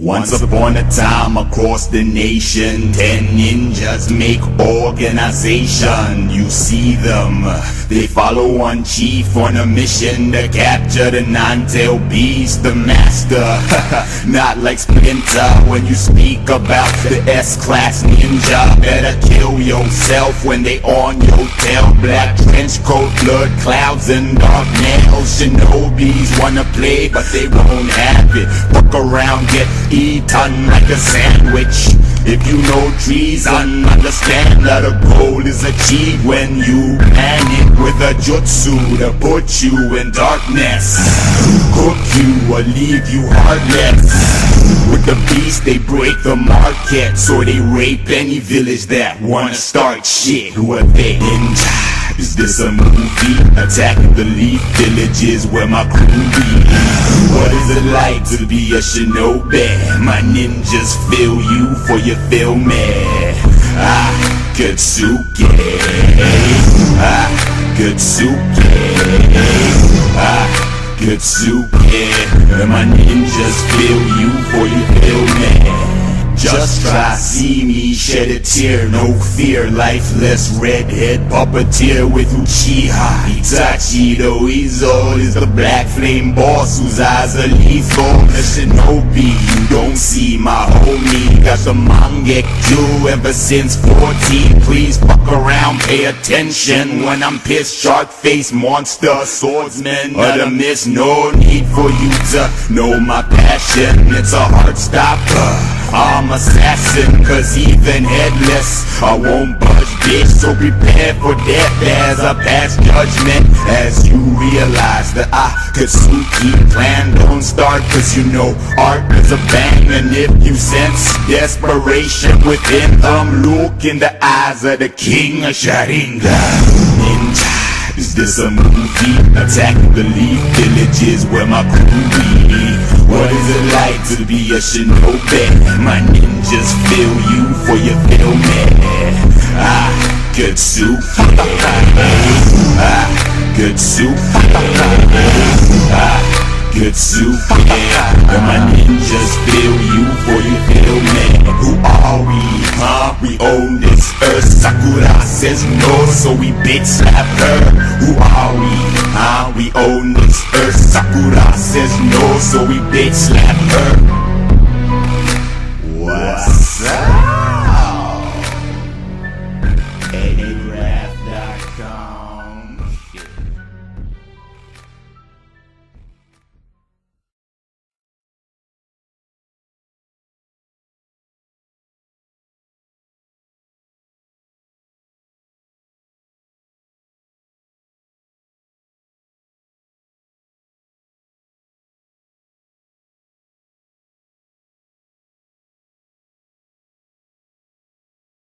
Once upon a time across the nation, 10 ninjas make organization. You see them, they follow one chief on a mission to capture the nine-tailed beast, the master. Not like Splinter when you speak about the S-class ninja. Better kill yourself when they on your tail. Black trench coat, blood clouds and dark nails. Shinobis wanna play but they won't have it. Fuck around, get eaten like a sandwich. If you know treason, understand that a goal is achieved when you plan it with a jutsu to put you in darkness, cook you or leave you heartless. With the beast they break the market, so they rape any village that wanna start shit. Who are they? Ninja. Is this a movie? Attacking the leaf villages where my crew be. What is it like to be a shinobi? My ninjas feel you for you feel me. Katsuki, Katsuki, Katsuki. My ninjas feel you for you feel me. Just try, see me shed a tear, no fear. Lifeless redhead puppeteer with Uchiha Itachi. The weasel is the black flame boss whose eyes are lethal. The shinobi, you don't see my homie. Got the Mangekyo ever since 14. Please fuck around, pay attention when I'm pissed. Shark-faced monster, swordsman of the mist. No need for you to know my passion. It's a heart stopper. I'm assassin, cause even headless I won't budge, bitch. So prepare for death as I pass judgment. As you realize that Akatsuki plan don't start, cause you know art is a bang. And if you sense desperation within them, look in the eyes of the king of Sharingan. Ninja. Is this a movie? Attacking the leaf villages where my crew be. What is it like to be a shinobi? My ninjas feel you for you feel me. Katsuki, Katsuki, Katsuki. My ninjas feel you for you feel me. Who are we? We own this earth. Sakura says no, so we bitch slap her. Who are we? We own this earth. Sakura says no, so we bitch slap her. What's up?